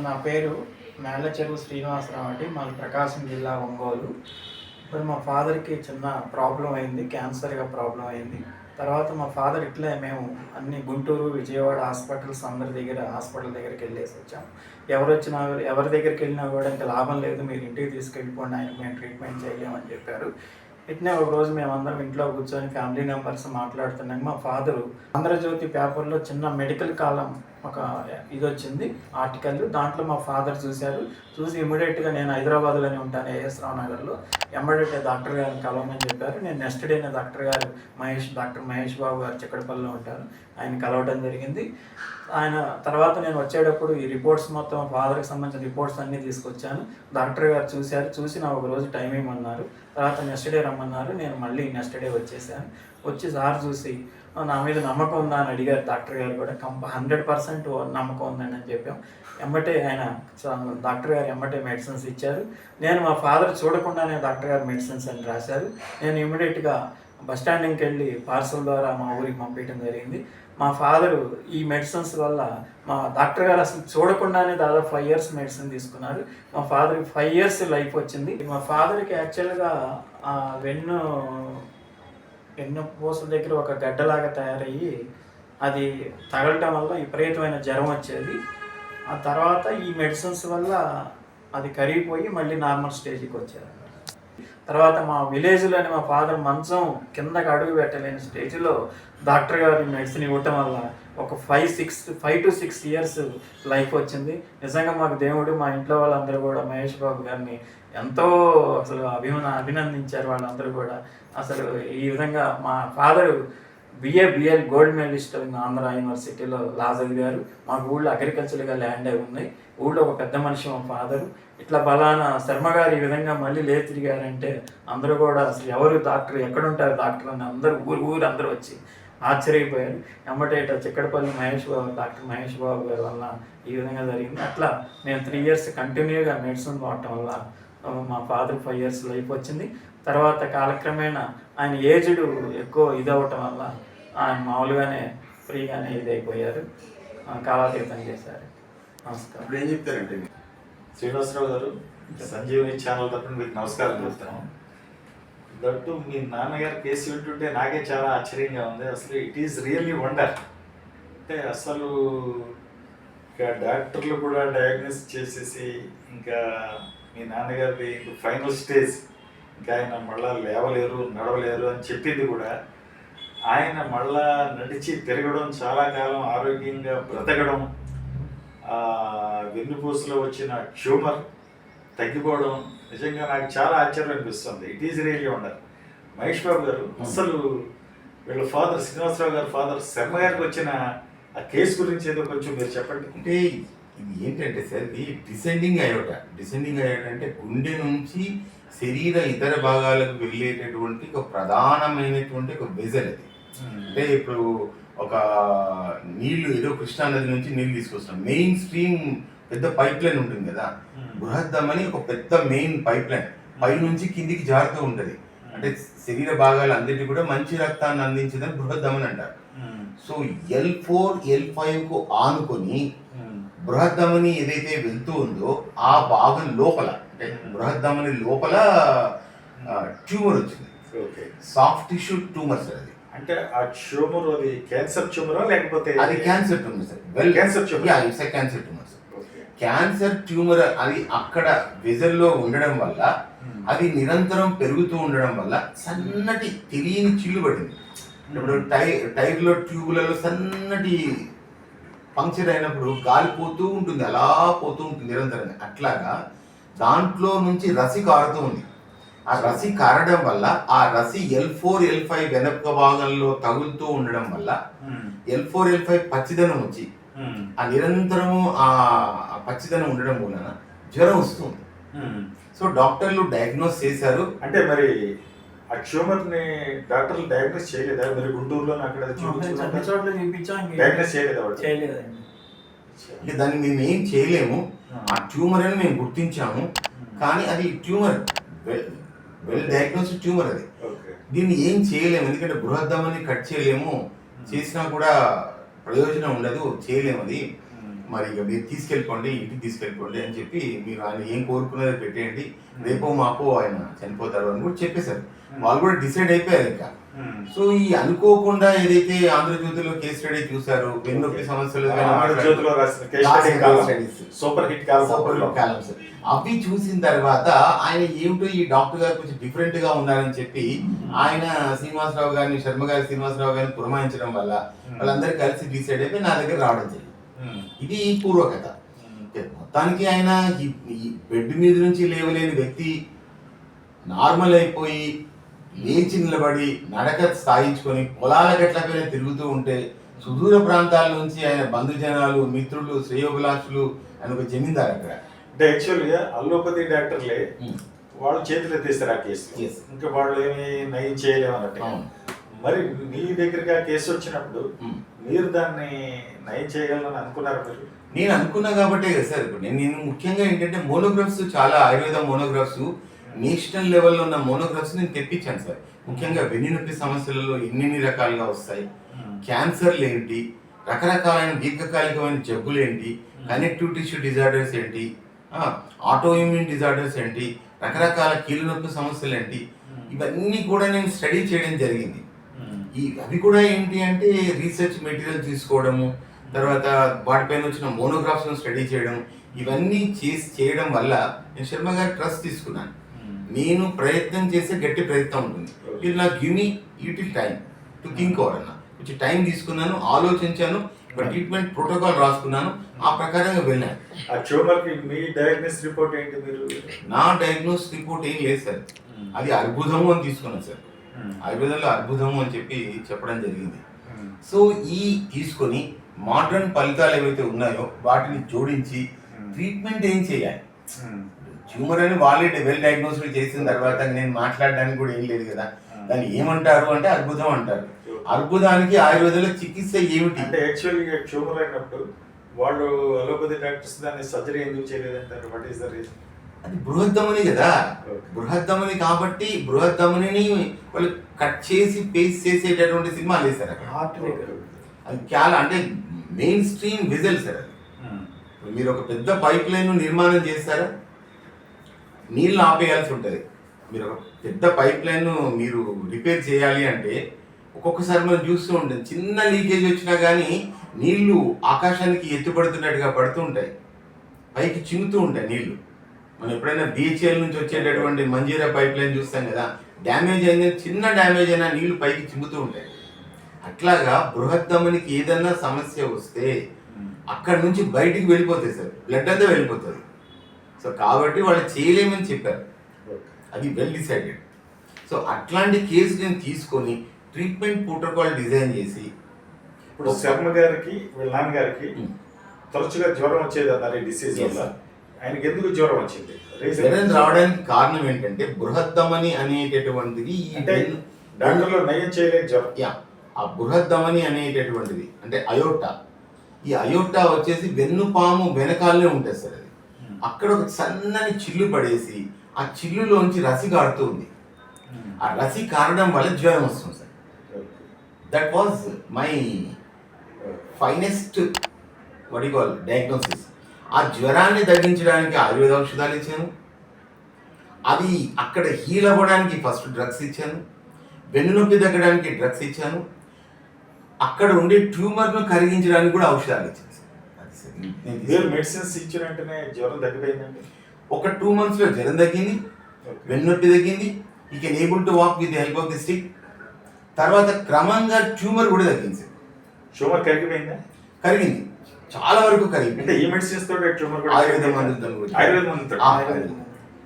నా పేరు మేళ్ళచెరువు శ్రీనివాసరావు అండి. మాది ప్రకాశం జిల్లా ఒంగోలు. ఇప్పుడు మా ఫాదర్‌కి చిన్న ప్రాబ్లమ్ అయింది. క్యాన్సర్‌గా ప్రాబ్లమ్ అయింది. తర్వాత మా ఫాదర్ ఇట్లే మేము అన్ని గుంటూరు, విజయవాడ హాస్పిటల్స్ హాస్పిటల్ దగ్గరికెళ్ళేసి వచ్చాం. ఎవరి దగ్గరికెళ్ళినా కూడా ఇంక లాభం లేదు, మీరు ఇంటికి తీసుకెళ్ళిపోండి, ఆయనకి మేము ట్రీట్మెంట్ చేయలేమని చెప్పారు. ఇట్నే ఒకరోజు మేమందరం ఇంట్లో కూర్చొని ఫ్యామిలీ మెంబర్స్ మాట్లాడుతున్నాం. మా ఫాదరు 'ఆంధ్రజ్యోతి' పేపర్‌లో చిన్న మెడికల్ కాలం ఒక ఇదొచ్చింది ఆర్టికల్. దాంట్లో మా ఫాదర్ చూసి ఇమ్మీడియట్‌గా నేను హైదరాబాద్‌లోనే ఉంటాను, ఏఎస్ రావు నగర్‌లో. ఎమ్మటే డాక్టర్ గారిని కలవమని చెప్పారు. నేను నెక్స్ట్ డేనే డాక్టర్ మహేష్ బాబు గారు చిక్కడపల్లిలో ఉంటారు, ఆయన కలవడం జరిగింది. ఆయన తర్వాత నేను వచ్చేటప్పుడు ఈ రిపోర్ట్స్ మొత్తం ఫాదర్‌కి సంబంధించిన రిపోర్ట్స్ అన్నీ తీసుకొచ్చాను. డాక్టర్ గారు చూసి నాకు ఒకరోజు టైం ఇవ్వమన్నారు. తర్వాత నెక్స్ట్ డే రమ్మన్నారు. నేను మళ్ళీ నెక్స్ట్ డే వచ్చేసాను. వచ్చి సార్ చూసి నా మీద నమ్మకం ఉందా అని అడిగారు. డాక్టర్ గారు కూడా 100% నమ్మకం ఉందని అని చెప్పాం. డాక్టర్ గారు ఎమ్మటే మెడిసిన్స్ ఇచ్చారు. నేను మా ఫాదర్ చూడకుండానే డాక్టర్ గారు మెడిసిన్స్ అని రాశారు. నేను ఇమ్మీడియట్గా బస్ స్టాండింగ్కి వెళ్ళి పార్సల్ ద్వారా మా ఊరికి పంపించడం జరిగింది. మా ఫాదరు ఈ మెడిసిన్స్ వల్ల మా డాక్టర్ గారు అసలు చూడకుండానే దాదాపు 5 years మెడిసిన్ తీసుకున్నారు. మా ఫాదర్కి 5 years లైఫ్ వచ్చింది. మా ఫాదర్కి యాక్చువల్గా వెన్నుపూస దగ్గర ఒక గడ్డలాగా తయారయ్యి అది తగలటం వల్ల విపరీతమైన జ్వరం వచ్చేది. ఆ తర్వాత ఈ మెడిసిన్స్ వల్ల అది కరిగిపోయి మళ్ళీ నార్మల్ స్టేజ్కి వచ్చారు. తర్వాత మా విలేజ్లోని మా ఫాదర్ మంచం కిందకి అడుగు పెట్టలేని స్టేజ్లో డాక్టర్ గారు మెడిసిన్ ఇవ్వటం వల్ల ఒక 5 to 6 years లైఫ్ వచ్చింది. నిజంగా మాకు దేవుడు, మా ఇంట్లో వాళ్ళందరూ కూడా మహేష్ బాబు గారిని ఎంతో అసలు అభినందించారు. వాళ్ళందరూ కూడా అసలు ఈ విధంగా మా father BL gold medalist Andhra యూనివర్సిటీలో లా చదివారు. మాకు ఊళ్ళో అగ్రికల్చర్గా ల్యాండ్ అయి ఉన్నాయి. ఊళ్ళో ఒక పెద్ద మనిషి మా ఫాదరు. ఇట్లా బలానా శర్మ గారు ఈ విధంగా మళ్ళీ తిరిగారంటే అందరూ కూడా అసలు ఎవరు డాక్టర్, ఎక్కడుంటారు డాక్టర్ అని అందరూ ఊరు అందరూ వచ్చి ఆశ్చర్యపోయారు. ఎమ్మటే చిక్కడపల్లి డాక్టర్ మహేష్ బాబు గారి వల్ల ఈ విధంగా జరిగింది. అట్లా మేము 3 years కంటిన్యూగా మెడిసిన్ వాడటం వల్ల మా ఫాదర్ 5 years లైఫ్ వచ్చింది. తర్వాత కాలక్రమేణా ఆయన ఏజ్డ్ ఎక్కువ ఇదవటం వల్ల ఆయన మామూలుగానే ఫ్రీగానే ఇదైపోయారు, కాలాతీతం చేశారు. నమస్కారం. ఇప్పుడు ఏం చెప్తారంటే శ్రీనివాసరావు గారు, సంజీవని ఛానల్ తరఫున మీకు నమస్కారం చెప్తాను. దట్టు మీ నాన్నగారి కేసు వింటుంటే నాకే చాలా ఆశ్చర్యంగా ఉంది. అసలు ఇట్ ఈస్ రియల్లీ వండర్. అంటే అసలు ఇంకా డాక్టర్లు కూడా డయాగ్నోస్ చేసేసి ఇంకా మీ నాన్నగారి ఫైనల్ స్టేజ్, ఇంకా ఆయన మళ్ళా లేవలేరు, నడవలేరు అని చెప్పింది కూడా, ఆయన మళ్ళా నడిచి తిరగడం, చాలా కాలం ఆరోగ్యంగా బ్రతకడం, వెన్నుపూసలో వచ్చిన ట్యూమర్ తగ్గిపోవడం నిజంగా నాకు చాలా ఆశ్చర్యం అనిపిస్తుంది. It is really wonder. Mahesh Babu garu, అసలు వీళ్ళ ఫాదర్ శ్రీనివాసరావు గారి ఫాదర్ శర్మ గారికి వచ్చిన ఆ కేసు గురించి ఏదో కొంచెం మీరు చెప్పండి. అంటే ఇది ఏంటంటే సార్, ఇది డిసెండింగ్ అయోటా అంటే గుండె నుంచి శరీర ఇతర భాగాలకు వెళ్ళేటటువంటి ఒక ప్రధానమైనటువంటి ఒక వెజల్ అది. అంటే ఇప్పుడు ఒక నీళ్లు ఏదో కృష్ణానది నుంచి నీళ్ళు తీసుకొస్తాం, మెయిన్ స్ట్రీమ్ పెద్ద పైప్ లైన్ ఉంటుంది కదా, బృహద్దమని ఒక పెద్ద మెయిన్ పైప్ లైన్ పై నుంచి కిందికి జారుతూ ఉంటది. అంటే శరీర భాగాలు అన్నిటి కూడా మంచి రక్తాన్ని అందించదని బృహద్దమని అంటారు. సో L4 L5 కు ఆనుకొని బృహద్దమని ఏదైతే వెళ్తూ ఉందో ఆ భాగం లోపల, అంటే బృహద్దమని లోపల ట్యూమర్ వచ్చింది. Soft tissue tumour sir. అది అంటే ఆ ట్యూమర్ అది క్యాన్సర్ ట్యూమరా లేకపోతే అది cancer tumour sir. Cancer tumour, it's cancer tumour sir. Cancer tumour అది అక్కడ వెజల్లో ఉండడం వల్ల, అది నిరంతరం పెరుగుతూ ఉండడం వల్ల సన్నటి తెలియని చిల్లు పడింది. ఇప్పుడు టైర్లో ట్యూబులలో సన్నటి పంక్చర్ అయినప్పుడు గాలి పోతూ ఉంటుంది, అలా పోతూ ఉంటుంది నిరంతరంగా. అట్లాగా దాంట్లో నుంచి రసి కారుతూ ఉంది. ఆ రసి కారడం వల్ల ఆ రసి L4 L5 వెనక భాగంలో తగులుతూ ఉండడం వల్ల L4 L5 పచ్చిదనం వచ్చి ఆ నిరంతరము ఆ పచ్చిదనం ఉండడం వలన జ్వరం వస్తుంది. సో డాక్టర్లు డయాగ్నోస్ చేశారు. అంటే మరి ఆ ట్యూమర్ ని డాక్టర్లు డయాగ్నోస్ చేయలేదా? మరి గుంటూరులో అక్కడ డయాగ్నోస్ చేయలేదండి. అంటే దాన్ని మేము ఏం చేయలేము. ఆ ట్యూమర్ అని మేము గుర్తించాము, కానీ అది ట్యూమర్, వెల్ డయాగ్నోస్డ్ ట్యూమర్. అది దీన్ని ఏం చేయలేము, ఎందుకంటే బృహద్దమని కట్ చేయలేము, చేసినా కూడా ప్రయోజనం ఉండదు, చేయలేము. అది మరి ఇక మీరు తీసుకెళ్ళిపోండి, ఇంటికి తీసుకెళ్ళిపోండి అని చెప్పి మీరు ఆయన ఏం కోరుకున్నదో పెట్టేయండి, రేపో మాపో ఆయన చనిపోతారు అని కూడా చెప్పేశారు. వాళ్ళు కూడా డిసైడ్ అయిపోయారు ఇంకా. సో ఈ అనుకోకుండా ఏదైతే ఆంధ్రజ్యోతిలో కేస్ స్టడీ చూసారు, వెన్నొప్పి సమస్యలు ఆంధ్రజ్యోతిలో రాసిన case study super hit columns అవి చూసిన తర్వాత ఆయన ఏమిటో ఈ డాక్టర్ గారు కొంచెం డిఫరెంట్ గా ఉన్నారని చెప్పి ఆయన శ్రీనివాసరావు గారిని, శర్మ గారి శ్రీనివాసరావు గారిని పురమాయించడం వల్ల వాళ్ళందరూ కలిసి డిసైడ్ అయిపోయి నా దగ్గర రావడం జరిగింది. ఇది పూర్వకథ. మొత్తానికి ఆయన ఈ బెడ్ మీద నుంచి లేవలేని వ్యక్తి నార్మల్ అయిపోయి లేచి నిలబడి నడక స్థాయించుకొని పొలాల గట్లపైన తిరుగుతూ ఉంటే సుదూర ప్రాంతాల నుంచి ఆయన బంధుజనాలు, మిత్రులు, శ్రేయోభిలాషులు ఆయన ఒక జమీందారు అక్కడ. అంటే యాక్చువల్గా అల్లోపతి డాక్టర్లే వాళ్ళు చేతులు ఎత్తేస్తారు ఆ కేసు, ఇంకా వాళ్ళు ఏమి నయం చేయలేము అన్నట్టు. మరి మీ దగ్గరికి ఆ కేసు వచ్చినప్పుడు మీరు దాన్ని నయం చేయగలని అనుకున్నారు మీరు? నేను అనుకున్నా కాబట్టే కదా సార్. ఇప్పుడు నేను ముఖ్యంగా ఏంటంటే మోనోగ్రాఫ్స్, చాలా ఆయుర్వేద మోనోగ్రాఫ్స్, నేషనల్ లెవెల్లో ఉన్న మోనోగ్రాఫ్స్ నేను తెప్పించాను సార్. ముఖ్యంగా వెన్నునొప్పి సమస్యలలో ఎన్ని రకాలుగా వస్తాయి, క్యాన్సర్లు ఏంటి, రకరకాలైన దీర్ఘకాలికమైన జబ్బులు ఏంటి, కనెక్టివ్ టిష్యూ డిజార్డర్స్ ఏంటి, ఆటో ఇమ్యూన్ డిజార్డర్స్ ఏంటి, రకరకాల కీళ్ళ నొప్పి సమస్యలు ఏంటి, ఇవన్నీ కూడా నేను స్టడీ చేయడం జరిగింది. అవి కూడా ఏంటి అంటే రీసెర్చ్ మెటీరియల్ తీసుకోవడము, తర్వాత వాటిపైన వచ్చిన మోనోగ్రాఫ్స్ను స్టడీ చేయడం, ఇవన్నీ చేయడం వల్ల నేను శర్మ గారి ట్రస్ట్ తీసుకున్నాను. నేను ప్రయత్నం చేసే గట్టి ప్రయత్నం ఉంటుంది. ఇది నాకు give me little time to think over అన్న. కొంచెం టైం తీసుకున్నాను, ఆలోచించాను, ట్రీట్మెంట్ ప్రోటోకాల్ రాసుకున్నాను, ఆ ప్రకారంగా వెళ్ళాను. ఆ ట్యూమర్కి మీ డయాగ్నోస్ రిపోర్ట్ ఏంటి? మీరు? నా డయాగ్నోస్ రిపోర్ట్ ఏం లేదు సార్, అది అర్బుదము అని తీసుకున్నాను సార్. ఆయుర్వేదంలో అర్బుదము అని చెప్పి చెప్పడం జరిగింది. సో ఈ తీసుకొని మోడర్న్ ఫలితాలు ఏవైతే ఉన్నాయో వాటిని జోడించి ట్రీట్మెంట్ ఏం చేయాలి. ట్యూమర్ అని వాళ్ళే వెల్ డయాగ్నోస్డ్ చేసిన తర్వాత నేను మాట్లాడడానికి కూడా ఏం లేదు కదా. దాన్ని ఏమంటారు అంటే అర్బుదం అంటారు. అర్బుదానికి ఆయుర్వేదంలో చికిత్స ఏమిటి అంటే యాక్చువల్గా ట్యూమర్ అయినప్పుడు వాళ్ళు అలోపతి డాక్టర్స్ దాన్ని సర్జరీ ఎందుకు చేయలేదంటారు? What is the reason? అది బృహద్దమని కదా, బృహద్దమని కాబట్టి బృహద్దమని వాళ్ళు కట్ చేసి పేస్ట్ చేసేటటువంటి సినిమాలు వేశారు అక్కడ. అది చాలా అంటే మెయిన్ స్ట్రీమ్ విజల్ సార్. అది మీరు ఒక పెద్ద పైప్ లైన్ నిర్మాణం చేస్తారా, నీళ్ళు ఆపేయాల్సి ఉంటుంది. మీరు ఒక పెద్ద పైప్ లైన్ మీరు రిపేర్ చేయాలి అంటే ఒక్కొక్కసారి మనం చూస్తూ ఉంటుంది, చిన్న లీకేజ్ వచ్చినా కానీ నీళ్లు ఆకాశానికి ఎత్తుపడుతున్నట్టుగా పడుతూ ఉంటాయి, పైకి చిమ్ముతూ ఉంటాయి నీళ్లు. మనం ఎప్పుడైనా బిహెచ్ఎల్ నుంచి వచ్చేటటువంటి మంజీరా పైప్ లైన్ చూస్తాం కదా, డ్యామేజ్ అయింది, చిన్న డ్యామేజ్ అయినా నీళ్లు పైకి చిమ్ముతూ ఉంటాయి. అట్లాగా బృహద్దమనికి ఏదన్నా సమస్య వస్తే అక్కడ నుంచి బయటికి వెళ్ళిపోతాయి సార్, బ్లడ్ అంతా వెళ్ళిపోతుంది. సో కాబట్టి వాళ్ళు చేయలేమని చెప్పారు, అది వెల్ డిసైడెడ్. సో అట్లాంటి కేసు నేను తీసుకొని ట్రీట్మెంట్ ప్రోటోకాల్ డిజైన్ చేసి, ఇప్పుడు శర్మ గారికి వీళ్ళ నాన్నగారికి తరచుగా జ్వరం వచ్చేది అన్నారు ఈ డిసీజ్ వల్ల. ఆయనకి ఎందుకు జ్వరం వచ్చింది? జ్వరం రావడానికి కారణం ఏంటంటే బృహద్దమని అనేటటువంటిది అంటే డాక్టర్లో నయం చేయలేదు జ్వరం. ఆ బృహద్దమని అనేటటువంటిది అంటే అయోటా. ఈ అయోటా వచ్చేసి వెన్నుపాము వెనకాలనే ఉంటుంది సార్. అది అక్కడ ఒక సన్నని చిల్లు పడేసి ఆ చిల్లులోంచి రసి కారుతూ ఉంది. ఆ రసి కారడం వల్ల జ్వరం వస్తుంది sir. That was my finest diagnosis. ఆ జ్వరాన్ని తగ్గించడానికి ఆయుర్వేద ఔషధాలు ఇచ్చాను, అది అక్కడ హీల్ అవ్వడానికి ఫస్ట్ డ్రగ్స్ ఇచ్చాను, వెన్నునొప్పి తగ్గడానికి డ్రగ్స్ ఇచ్చాను, అక్కడ ఉండే ట్యూమర్ను కరిగించడానికి కూడా ఔషధాలు ఇచ్చాను. మెడిసిన్స్ ఇచ్చిన వెంటనే జ్వరం తగ్గిపోయిందండి. ఒక 2 months లో జ్వరం తగ్గింది, వెన్నునొప్పి తగ్గింది, you can able to walk with the help of the stick. తర్వాత క్రమంగా ట్యూమర్ కూడా తగ్గింది. ట్యూమర్ కరిగిపోయిందా? కరిగింది, చాలా వరకు కరిగింది. అంటే ఈ మెడిసిన్స్ తోటి ట్యూమర్ కూడా ఆయుర్వేద మందులతో